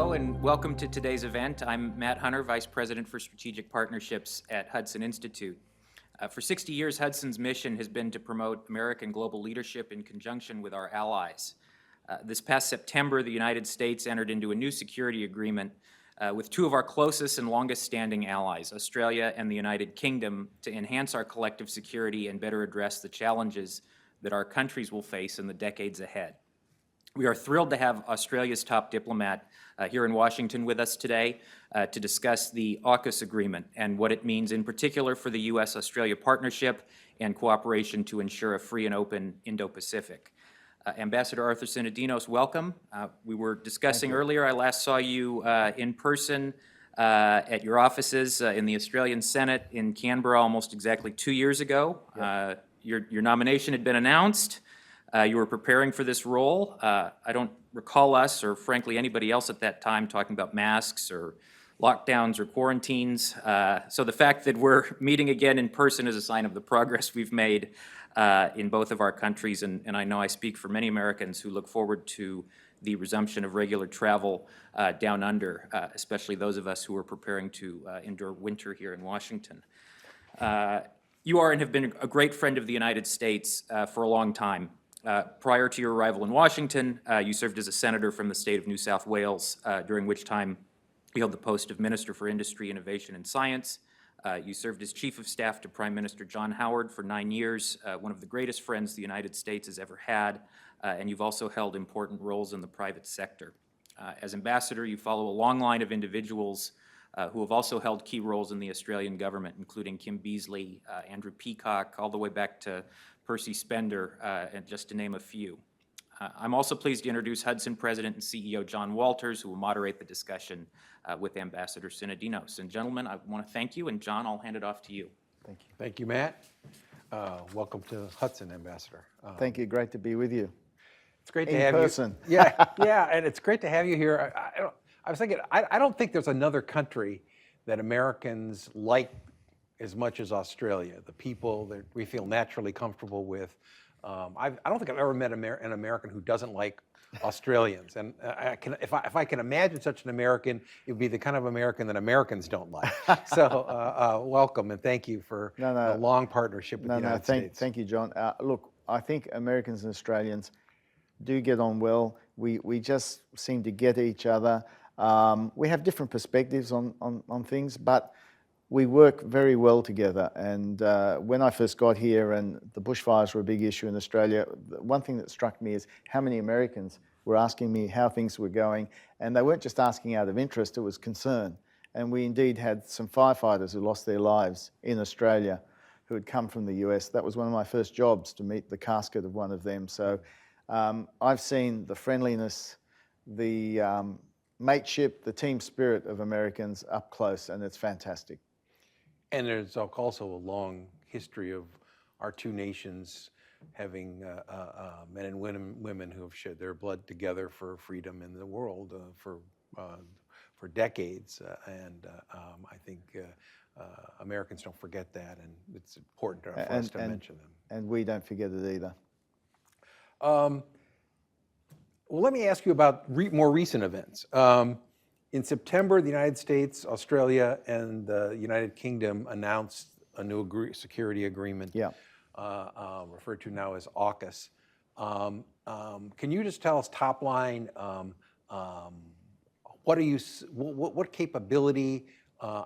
Hello and welcome to today's event. I'm Matt Hunter, Vice President for Strategic Partnerships at Hudson Institute. For 60 years, Hudson's mission has been to promote American global leadership in conjunction with our allies. This past September, the United States entered into a new security agreement with two of our closest and longest-standing allies, Australia and the United Kingdom, to enhance our collective security and better address the challenges that our countries will face in the decades ahead. We are thrilled to have Australia's top diplomat here in Washington with us today to discuss the AUKUS agreement and what it means in particular for the U.S.-Australia partnership and cooperation to ensure a free and open Indo-Pacific. Ambassador Arthur Sinodinos, welcome. We were discussing earlier, I last saw you in person at your offices in the Australian Senate in Canberra almost exactly 2 years ago. Yep. Your nomination had been announced. You were preparing for this role. I don't recall us, or frankly anybody else at that time, talking about masks or lockdowns or quarantines. So the fact that we're meeting again in person is a sign of the progress we've made in both of our countries, and I know I speak for many Americans who look forward to the resumption of regular travel down under, especially those of us who are preparing to endure winter here in Washington. You are and have been a great friend of the United States for a long time. Prior to your arrival in Washington, you served as a senator from the state of New South Wales, during which time you held the post of Minister for Industry, Innovation and Science. You served as Chief of Staff to Prime Minister John Howard for 9 years, one of the greatest friends the United States has ever had, and you've also held important roles in the private sector. As ambassador, you follow a long line of individuals who have also held key roles in the Australian government, including Kim Beazley, Andrew Peacock, all the way back to Percy Spender, and just to name a few. I'm also pleased to introduce Hudson President and CEO John Walters, who will moderate the discussion with Ambassador Sinodinos. And gentlemen, I want to thank you, and John, I'll hand it off to you. Thank you. Thank you, Matt. Welcome to Hudson, Ambassador. Thank you. Great to be with you. It's great to have you. In person. Yeah, and it's great to have you here. I was thinking, I don't think there's another country that Americans like as much as Australia. The people that we feel naturally comfortable with. I don't think I've ever met an American who doesn't like Australians. And if I can imagine such an American, it would be the kind of American that Americans don't like. So welcome and thank you for a long partnership with the United States. Thank you, John. Look, I think Americans and Australians do get on well. We just seem to get each other. We have different perspectives on things, but we work very well together. And when I first got here and the bushfires were a big issue in Australia, one thing that struck me is how many Americans were asking me how things were going. And they weren't just asking out of interest, it was concern. And we indeed had some firefighters who lost their lives in Australia who had come from the US. That was one of my first jobs, to meet the casket of one of them. So I've seen the friendliness, the mateship, the team spirit of Americans up close, and it's fantastic. And there's also a long history of our two nations having men and women who have shed their blood together for freedom in the world for decades. I think Americans don't forget that, and it's important for us to mention them. And we don't forget it either. Well, let me ask you about more recent events. In September, the United States, Australia, and the United Kingdom announced a new security agreement, referred to now as AUKUS. Can you just tell us top line, what capability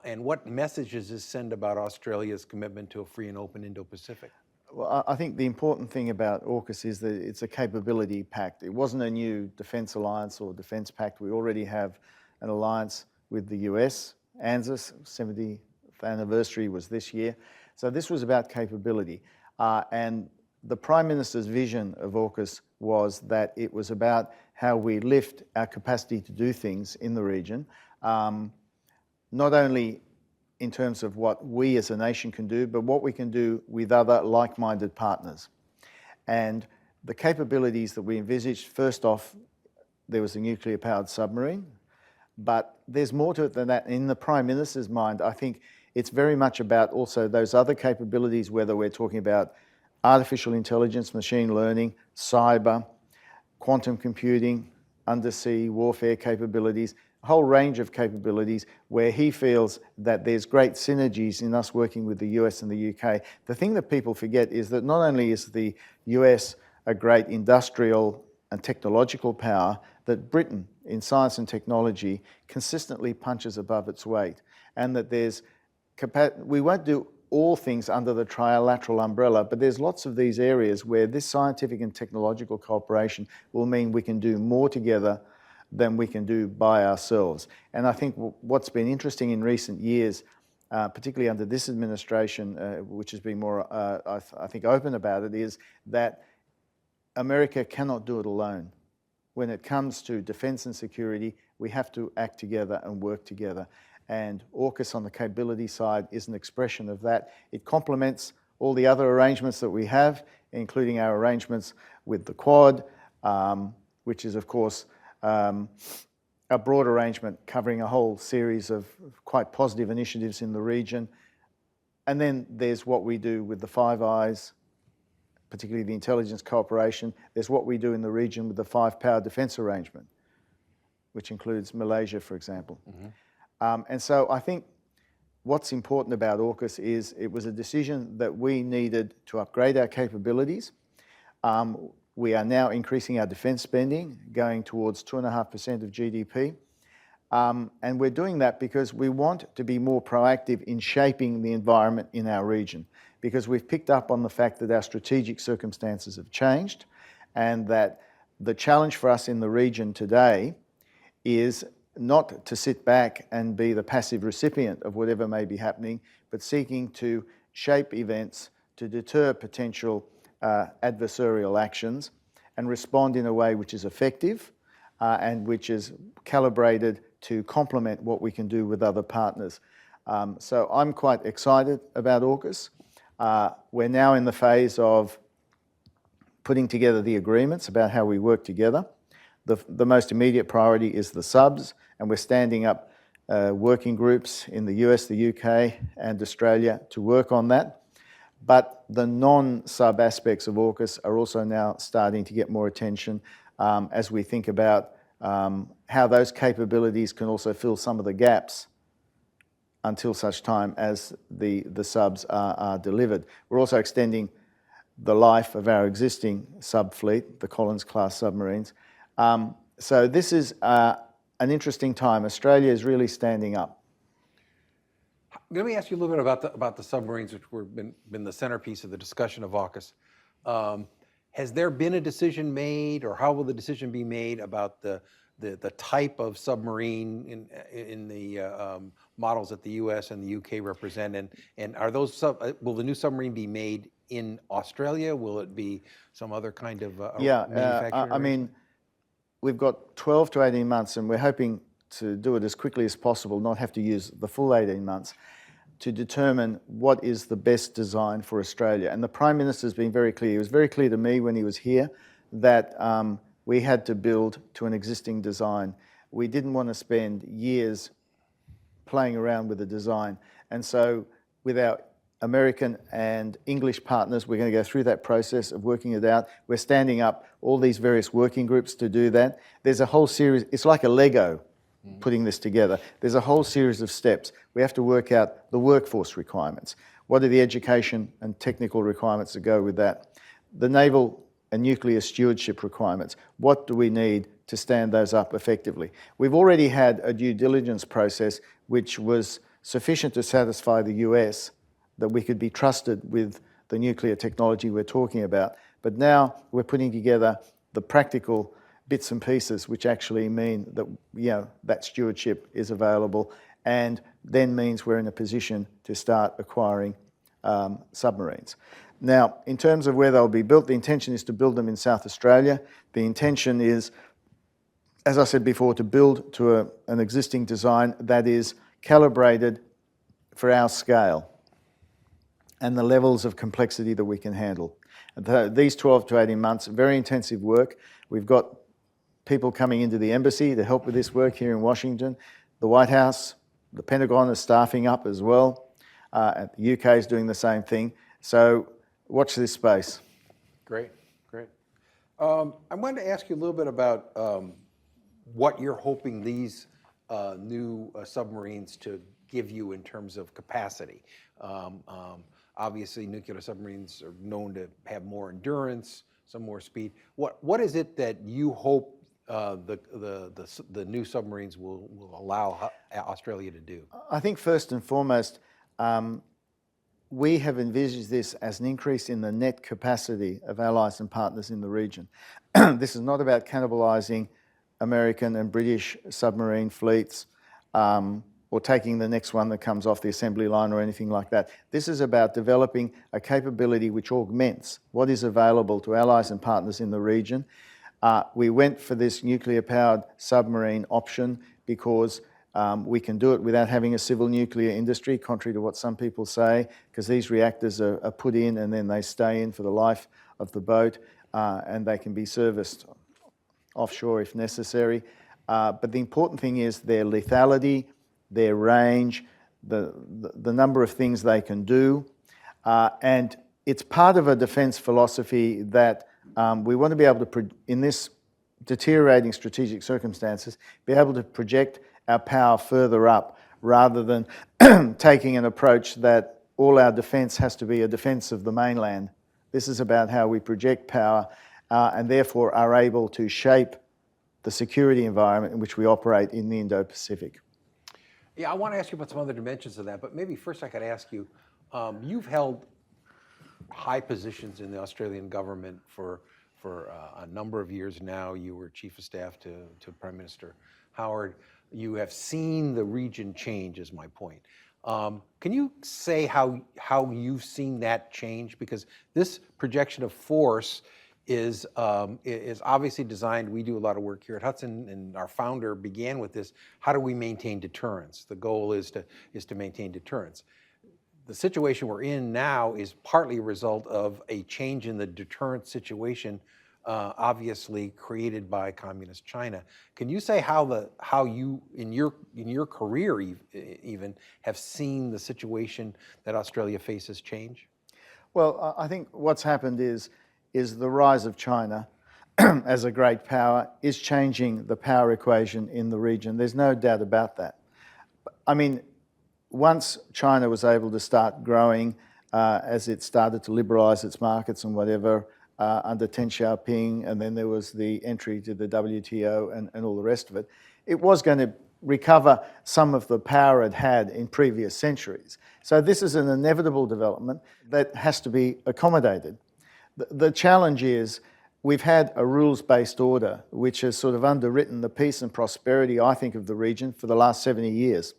and what messages this send about Australia's commitment to a free and open Indo-Pacific? Well, I think the important thing about AUKUS is that it's a capability pact. It wasn't a new defense alliance or defense pact. We already have an alliance with the US. ANZUS, 70th anniversary was this year. So this was about capability. And the Prime Minister's vision of AUKUS was that it was about how we lift our capacity to do things in the region, not only in terms of what we as a nation can do, but what we can do with other like-minded partners. And the capabilities that we envisaged, first off, there was a nuclear-powered submarine, but there's more to it than that. In the Prime Minister's mind, I think it's very much about also those other capabilities, whether we're talking about artificial intelligence, machine learning, cyber, quantum computing, undersea warfare capabilities, a whole range of capabilities where he feels that there's great synergies in us working with the US and the UK. The thing that people forget is that not only is the US a great industrial and technological power, that Britain in science and technology consistently punches above its weight, and that we won't do all things under the trilateral umbrella, but there's lots of these areas where this scientific and technological cooperation will mean we can do more together than we can do by ourselves. And I think what's been interesting in recent years, particularly under this administration, which has been more, I think, open about it, is that America cannot do it alone. When it comes to defence and security, we have to act together and work together. And AUKUS on the capability side is an expression of that. It complements all the other arrangements that we have, including our arrangements with the Quad, which is, of course, a broad arrangement covering a whole series of quite positive initiatives in the region. And then there's what we do with the Five Eyes, particularly the intelligence cooperation. There's what we do in the region with the Five Power Defence Arrangement, which includes Malaysia, for example. And so I think what's important about AUKUS is it was a decision that we needed to upgrade our capabilities. We are now increasing our defence spending, going towards 2.5% of GDP. And we're doing that because we want to be more proactive in shaping the environment in our region, because we've picked up on the fact that our strategic circumstances have changed, and that the challenge for us in the region today is not to sit back and be the passive recipient of whatever may be happening, but seeking to shape events to deter potential adversarial actions and respond in a way which is effective and which is calibrated to complement what we can do with other partners. So I'm quite excited about AUKUS. We're now in the phase of putting together the agreements about how we work together. The most immediate priority is the subs, and we're standing up working groups in the US, the UK, and Australia to work on that. But the non-sub aspects of AUKUS are also now starting to get more attention as we think about how those capabilities can also fill some of the gaps until such time as the subs are delivered. We're also extending the life of our existing sub fleet, the Collins-class submarines. So this is an interesting time. Australia is really standing up. Let me ask you a little bit about the submarines, which were been the centerpiece of the discussion of AUKUS. Has there been a decision made, or how will the decision be made about the type of submarine in the models that the U.S. and the U.K. represent, and are those will the new submarine be made in Australia? Will it be some other kind of manufacturing? I mean, we've got 12 to 18 months, and we're hoping to do it as quickly as possible, not have to use the full 18 months, to determine what is the best design for Australia. And the Prime Minister's been very clear. It was very clear to me when he was here that we had to build to an existing design. We didn't want to spend years playing around with the design. And so with our American and English partners, we're going to go through that process of working it out. We're standing up all these various working groups to do that. There's a whole series, it's like a Lego putting this together. There's a whole series of steps. We have to work out the workforce requirements. What are the education and technical requirements that go with that? The naval and nuclear stewardship requirements. What do we need to stand those up effectively? We've already had a due diligence process which was sufficient to satisfy the US that we could be trusted with the nuclear technology we're talking about. But now we're putting together the practical bits and pieces which actually mean that, that stewardship is available, and then means we're in a position to start acquiring submarines. Now, in terms of where they'll be built, the intention is to build them in South Australia. The intention is, as I said before, to build to an existing design that is calibrated for our scale and the levels of complexity that we can handle. These 12 to 18 months, very intensive work. We've got people coming into the embassy to help with this work here in Washington. The White House, the Pentagon is staffing up as well. And the UK is doing the same thing. So watch this space. Great, great. I wanted to ask you a little bit about what you're hoping these new submarines to give you in terms of capacity. Obviously, nuclear submarines are known to have more endurance, some more speed. What is it that you hope the new submarines will allow Australia to do? I think first and foremost, we have envisaged this as an increase in the net capacity of allies and partners in the region. This is not about cannibalising American and British submarine fleets or taking the next one that comes off the assembly line or anything like that. This is about developing a capability which augments what is available to allies and partners in the region. We went for this nuclear-powered submarine option because we can do it without having a civil nuclear industry, contrary to what some people say, because these reactors are put in and then they stay in for the life of the boat, and they can be serviced offshore if necessary. But the important thing is their lethality, their range, the number of things they can do. And it's part of a defence philosophy that we want to be able to, in this deteriorating strategic circumstances, be able to project our power further up rather than taking an approach that all our defence has to be a defence of the mainland. This is about how we project power and therefore are able to shape the security environment in which we operate in the Indo-Pacific. Yeah, I want to ask you about some other dimensions of that, but maybe first I could ask you, you've held high positions in the Australian government for a number of years now. You were Chief of Staff to Prime Minister Howard. You have seen the region change, is my point. Can you say how you've seen that change? Because this projection of force is obviously designed. We do a lot of work here at Hudson, and our founder began with this: how do we maintain deterrence? The goal is to maintain deterrence. The situation we're in now is partly a result of a change in the deterrent situation, obviously created by communist China. Can you say how you in your career even have seen the situation that Australia faces change? Well, I think what's happened is the rise of China as a great power is changing the power equation in the region. There's no doubt about that. I mean, once China was able to start growing as it started to liberalise its markets and whatever under Deng Xiaoping, and then there was the entry to the WTO and all the rest of it, it was going to recover some of the power it had in previous centuries. So this is an inevitable development that has to be accommodated. The challenge is we've had a rules-based order which has sort of underwritten the peace and prosperity, I think, of the region for the last 70 years.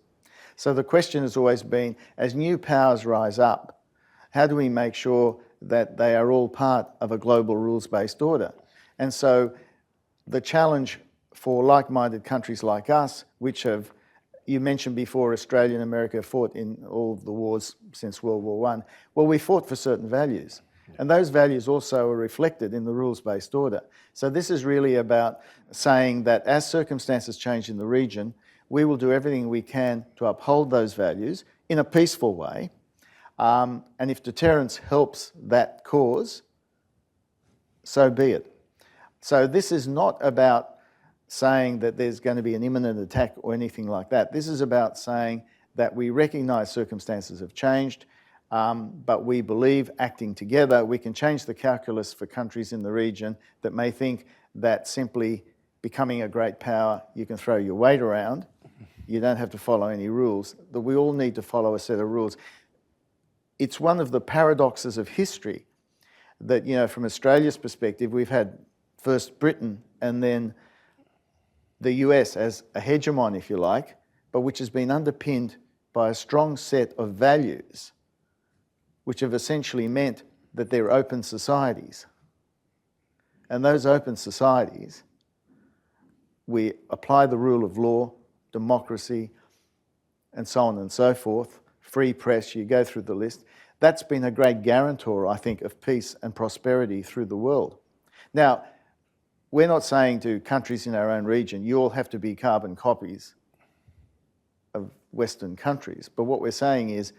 So the question has always been, as new powers rise up, how do we make sure that they are all part of a global rules-based order? And so the challenge for like-minded countries like us, which have, you mentioned before, Australia and America fought in all of the wars since World War I. Well, we fought for certain values. And those values also are reflected in the rules-based order. So this is really about saying that as circumstances change in the region, we will do everything we can to uphold those values in a peaceful way. And if deterrence helps that cause, so be it. So this is not about saying that there's going to be an imminent attack or anything like that. This is about saying that we recognise circumstances have changed, but we believe acting together we can change the calculus for countries in the region that may think that simply becoming a great power, you can throw your weight around, you don't have to follow any rules, that we all need to follow a set of rules. It's one of the paradoxes of history that, you know, from Australia's perspective, we've had first Britain and then the US as a hegemon, if you like, but which has been underpinned by a strong set of values which have essentially meant that they're open societies. And those open societies, we apply the rule of law, democracy, and so on and so forth, free press, you go through the list. That's been a great guarantor, I think, of peace and prosperity through the world. Now, we're not saying to countries in our own region, you all have to be carbon copies of Western countries. But what we're saying is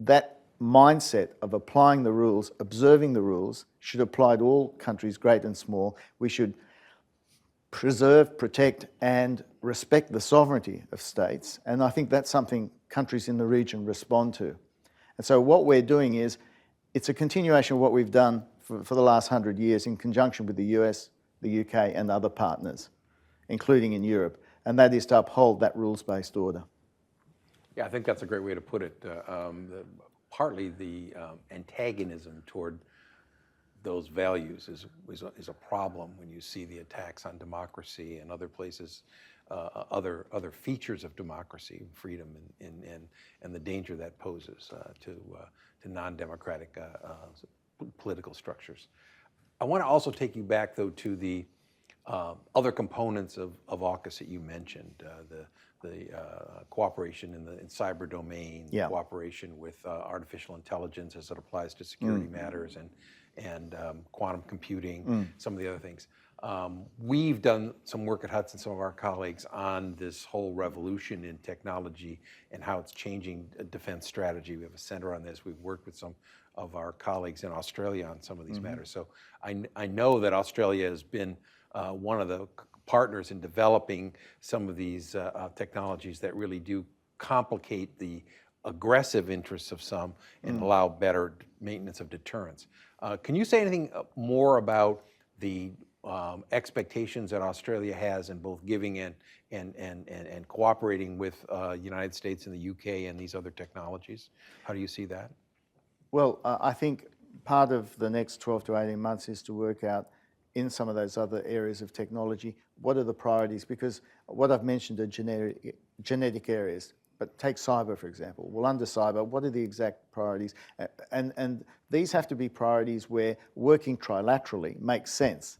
that mindset of applying the rules, observing the rules, should apply to all countries, great and small. We should preserve, protect, and respect the sovereignty of states. And I think that's something countries in the region respond to. And so what we're doing is, it's a continuation of what we've done for the last 100 years in conjunction with the US, the UK, and other partners, including in Europe. And that is to uphold that rules-based order. Yeah, I think that's a great way to put it. Partly the antagonism toward those values is a problem when you see the attacks on democracy and other places, other features of democracy, freedom, and the danger that poses to non-democratic political structures. I want to also take you back, though, to the other components of AUKUS that you mentioned, the cooperation in cyber domain, Yeah. cooperation with artificial intelligence as it applies to security matters, and quantum computing, some of the other things. We've done some work at Hudson, some of our colleagues, on this whole revolution in technology and how it's changing defense strategy. We have a center on this. We've worked with some of our colleagues in Australia on some of these matters. So I know that Australia has been one of the partners in developing some of these technologies that really do complicate the aggressive interests of some and allow better maintenance of deterrence. Can you say anything more about the expectations that Australia has in both giving and cooperating with the United States and the UK and these other technologies? How do you see that? Well, I think part of the next 12 to 18 months is to work out in some of those other areas of technology, what are the priorities? Because what I've mentioned are genetic areas, but take cyber, for example. Well, under cyber, what are the exact priorities? And these have to be priorities where working trilaterally makes sense.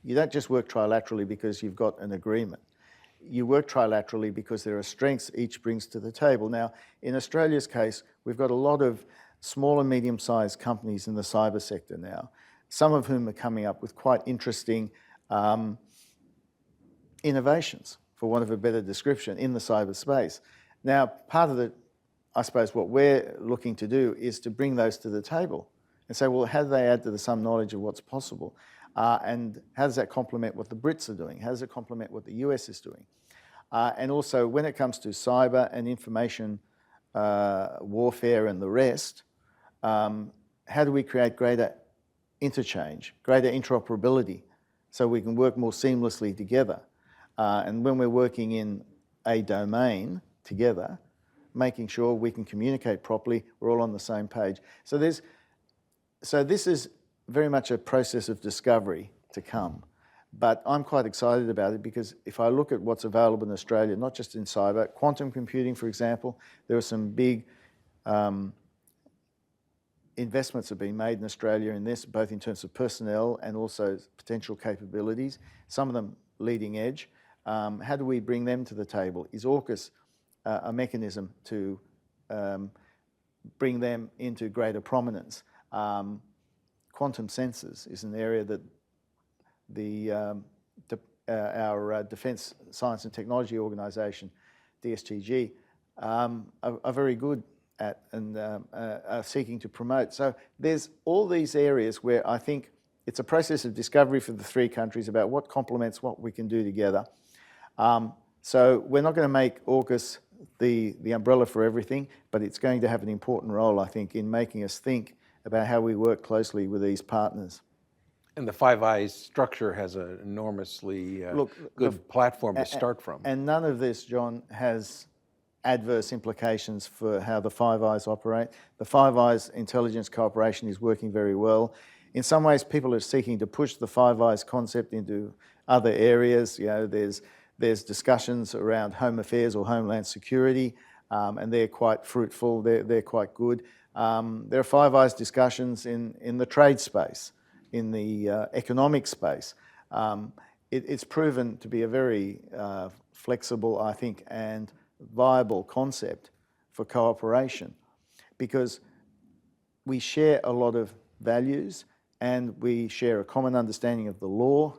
You don't just work trilaterally because you've got an agreement. You work trilaterally because there are strengths each brings to the table. Now, in Australia's case, we've got a lot of small and medium-sized companies in the cyber sector now, some of whom are coming up with quite interesting innovations, for want of a better description, in the cyber space. Now, part of I suppose what we're looking to do is to bring those to the table and say, well, how do they add to some knowledge of what's possible? And how does that complement what the Brits are doing? How does it complement what the US is doing? And also, when it comes to cyber and information warfare and the rest, how do we create greater interchange, greater interoperability, so we can work more seamlessly together? And when we're working in a domain together, making sure we can communicate properly, we're all on the same page. So this is very much a process of discovery to come. But I'm quite excited about it because if I look at what's available in Australia, not just in cyber, quantum computing, for example, there are some big investments have been made in Australia in this, both in terms of personnel and also potential capabilities, some of them leading edge. How do we bring them to the table? Is AUKUS a mechanism to bring them into greater prominence? Quantum sensors is an area that our Defence Science and Technology Organisation, DSTG, are very good at and are seeking to promote. So there's all these areas where I think it's a process of discovery for the three countries about what complements what we can do together. So we're not going to make AUKUS the umbrella for everything, but it's going to have an important role, I think, in making us think about how we work closely with these partners. And the Five Eyes structure has an enormously good platform to start from. And none of this, John, has adverse implications for how the Five Eyes operate. The Five Eyes intelligence cooperation is working very well. In some ways, people are seeking to push the Five Eyes concept into other areas. You know, there's discussions around home affairs or homeland security, and they're quite fruitful. They're quite good. There are Five Eyes discussions in the trade space, in the economic space. It's proven to be a very flexible, I think, and viable concept for cooperation because we share a lot of values and we share a common understanding of the law,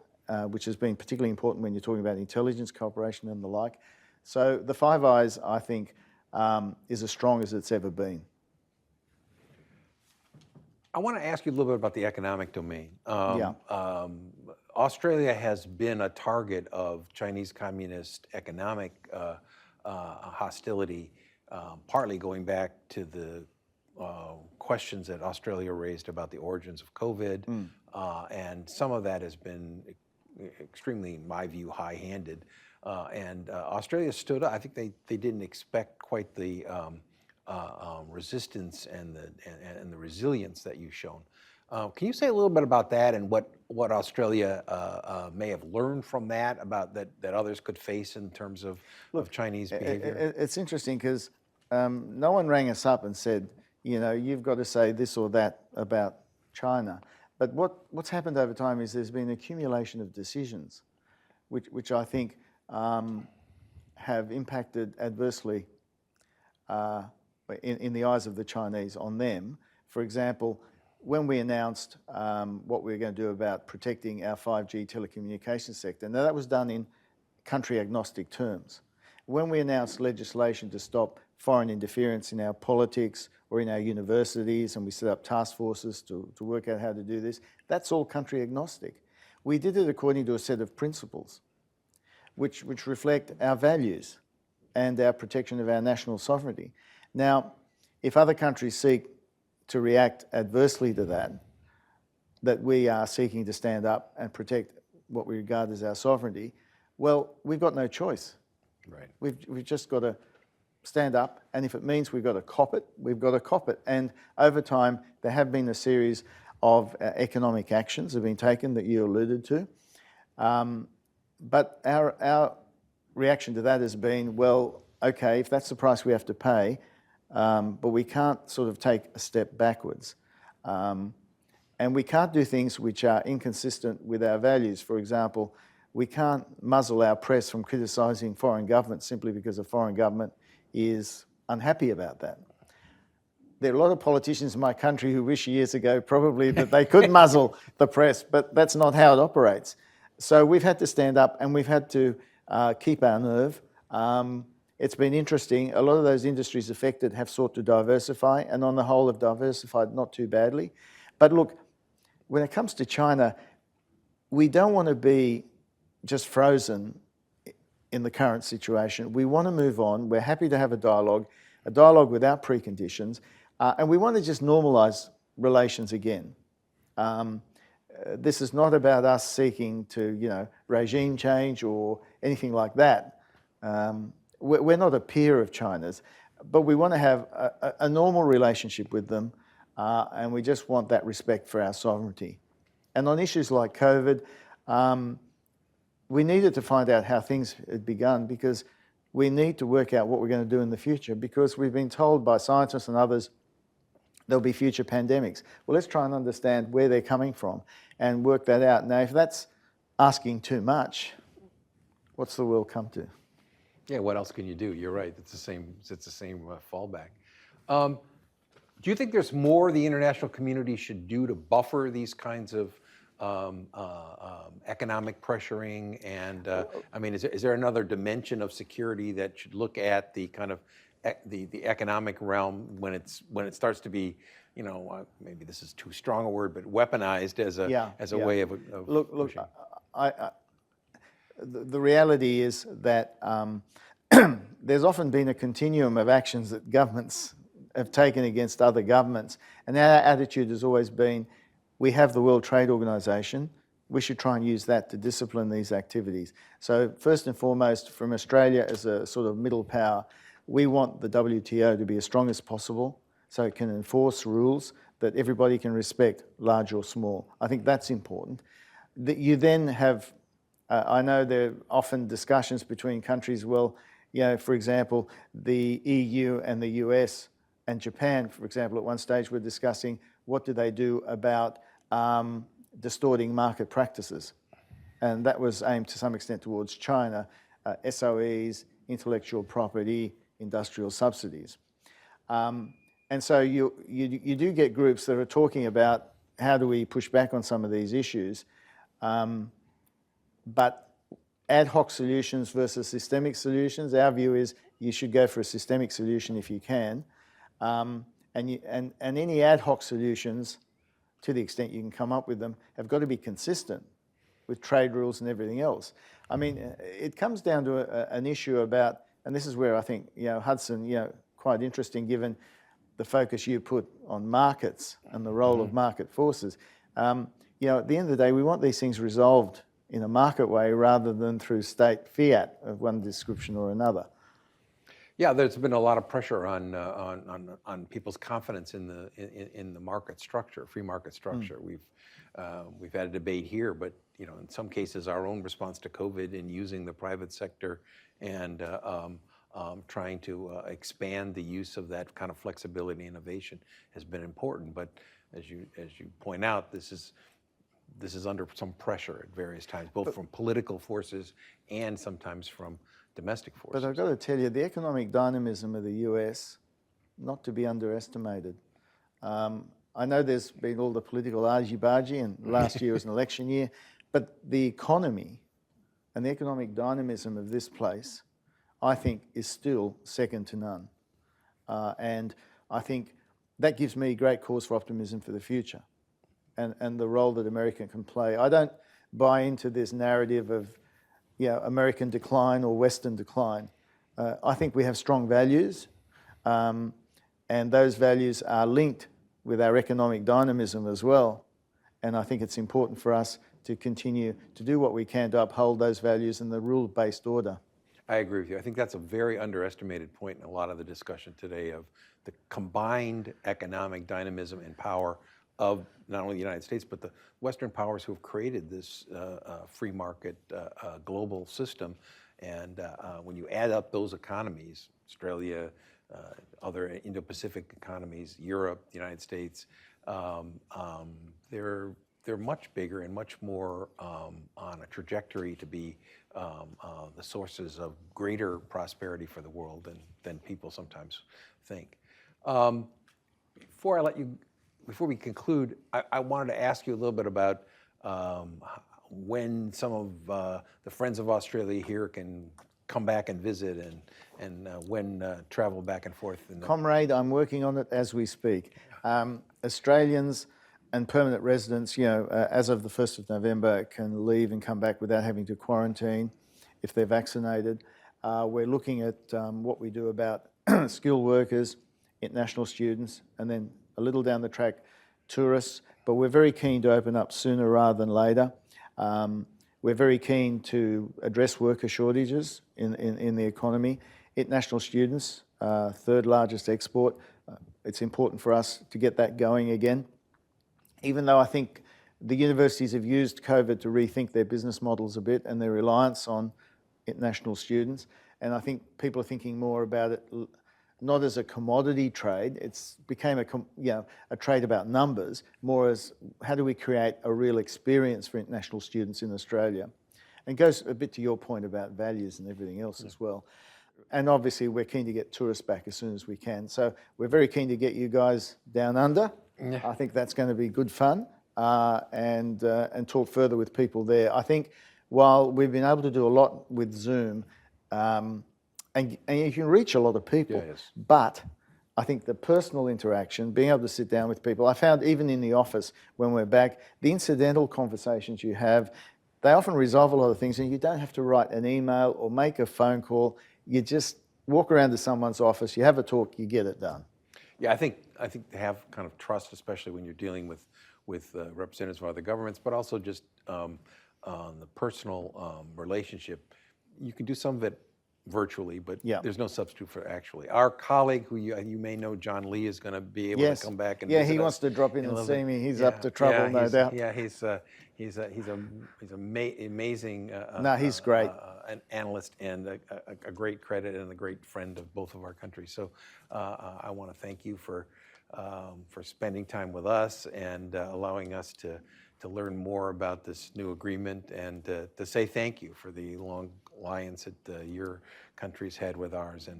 which has been particularly important when you're talking about intelligence cooperation and the like. So the Five Eyes, I think, is as strong as it's ever been. I want to ask you a little bit about the economic domain. Australia has been a target of Chinese communist economic hostility, partly going back to the questions that Australia raised about the origins of COVID, and some of that has been extremely, in my view, high-handed. And Australia stood up. I think they didn't expect quite the resistance and the resilience that you've shown. Can you say a little bit about that and what Australia may have learned from that, about that others could face in terms of Chinese behavior? It's interesting because no one rang us up and said, you know, you've got to say this or that about China. But what's happened over time is there's been an accumulation of decisions, which I think have impacted adversely in the eyes of the Chinese on them. For example, when we announced what we were going to do about protecting our 5G telecommunications sector, now that was done in country agnostic terms. When we announced legislation to stop foreign interference in our politics or in our universities, and we set up task forces to work out how to do this, that's all country agnostic. We did it according to a set of principles which reflect our values and our protection of our national sovereignty. Now, if other countries seek to react adversely to that we are seeking to stand up and protect what we regard as our sovereignty, well, we've got no choice. Right. We've just got to stand up, and if it means we've got to cop it, we've got to cop it. And over time, there have been a series of economic actions that have been taken that you alluded to. But our reaction to that has been, well, okay, if that's the price we have to pay, but we can't sort of take a step backwards. And we can't do things which are inconsistent with our values. For example, we can't muzzle our press from criticising foreign governments simply because a foreign government is unhappy about that. There are a lot of politicians in my country who wish years ago probably that they could muzzle the press, but that's not how it operates. So we've had to stand up and we've had to keep our nerve. It's been interesting. A lot of those industries affected have sought to diversify, and on the whole have diversified not too badly. But look, when it comes to China, we don't want to be just frozen in the current situation. We want to move on. We're happy to have a dialogue without preconditions, and we want to just normalise relations again. This is not about us seeking to, regime change or anything like that. We're not a peer of China's, but we want to have a normal relationship with them, and we just want that respect for our sovereignty. And on issues like COVID, we needed to find out how things had begun, because we need to work out what we're going to do in the future, because we've been told by scientists and others there'll be future pandemics. Well, let's try and understand where they're coming from and work that out. Now, if that's asking too much, what's the world come to? Yeah, what else can you do? You're right. It's the same fallback. Do you think there's more the international community should do to buffer these kinds of economic pressuring? And I mean, is there another dimension of security that should look at the kind of the economic realm when it starts to be, maybe this is too strong a word, but weaponized as a way of look. The reality is that there's often been a continuum of actions that governments have taken against other governments, and our attitude has always been, we have the World Trade Organization, we should try and use that to discipline these activities. So first and foremost, from Australia as a sort of middle power, we want the WTO to be as strong as possible so it can enforce rules that everybody can respect, large or small. I think that's important. That you then have, I know there are often discussions between countries, well, for example, the EU and the US and Japan, for example, at one stage were discussing what do they do about distorting market practices. And that was aimed to some extent towards China, SOEs, intellectual property, industrial subsidies. And so you do get groups that are talking about how do we push back on some of these issues, but ad hoc solutions versus systemic solutions, our view is you should go for a systemic solution if you can, and any ad hoc solutions, to the extent you can come up with them, have got to be consistent with trade rules and everything else. I mean, it comes down to an issue about, and this is where I think, Hudson, quite interesting given the focus you put on markets and the role of market forces. At the end of the day, we want these things resolved in a market way rather than through state fiat of one description or another. Yeah, there's been a lot of pressure on people's confidence in the market structure, free market structure. We've had a debate here, but in some cases, our own response to COVID and using the private sector and trying to expand the use of that kind of flexibility and innovation has been important. But as you point out, this is under some pressure at various times, both from political forces and sometimes from domestic forces. But I've got to tell you, the economic dynamism of the US, not to be underestimated. I know there's been all the political argy-bargy, and last year was an election year, but the economy and the economic dynamism of this place, I think, is still second to none. And I think that gives me great cause for optimism for the future and the role that America can play. I don't buy into this narrative of American decline or Western decline. I think we have strong values, and those values are linked with our economic dynamism as well. And I think it's important for us to continue to do what we can to uphold those values and the rule-based order. I agree with you. I think that's a very underestimated point in a lot of the discussion today of the combined economic dynamism and power of not only the United States, but the Western powers who have created this free market global system. And when you add up those economies, Australia, other Indo-Pacific economies, Europe, the United States, they're much bigger and much more on a trajectory to be the sources of greater prosperity for the world than people sometimes think. Before we conclude, I wanted to ask you a little bit about when some of the Friends of Australia here can come back and visit and when travel back and forth. Comrade, I'm working on it as we speak. Australians and permanent residents, as of the 1st of November, can leave and come back without having to quarantine if they're vaccinated. We're looking at what we do about skilled workers, international students, and then a little down the track, tourists. But we're very keen to open up sooner rather than later. We're very keen to address worker shortages in the economy. International students, third largest export. It's important for us to get that going again. Even though I think the universities have used COVID to rethink their business models a bit and their reliance on international students. And I think people are thinking more about it not as a commodity trade. It's became a trade about numbers, more as how do we create a real experience for international students in Australia. And it goes a bit to your point about values and everything else as well. And obviously we're keen to get tourists back as soon as we can. So we're very keen to get you guys down under. Yeah. I think that's going to be good fun and talk further with people there. I think while we've been able to do a lot with Zoom, and you can reach a lot of people, but I think the personal interaction, being able to sit down with people, I found even in the office when we're back, the incidental conversations you have, they often resolve a lot of things and you don't have to write an email or make a phone call. You just walk around to someone's office, you have a talk, you get it done. Yeah, I think to have kind of trust, especially when you're dealing with representatives of other governments, but also just the personal relationship. You can do some of it virtually, but there's no substitute for actually. Our colleague, who you may know, John Lee, is going to be able to come back and visit he wants to drop in and see me. He's up to trouble, no doubt. Yeah, he's amazing. He's great. An analyst and a great credit and a great friend of both of our countries. So I want to thank you for spending time with us and allowing us to learn more about this new agreement and to say thank you for the long alliance that your country's had with ours, and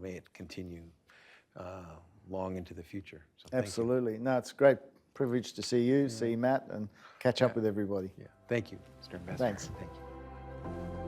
may it continue long into the future. So absolutely. No, it's a great privilege to see you, see Matt, and catch up with everybody. Yeah. Thank you, Mr. Ambassador. Thanks. Thank you.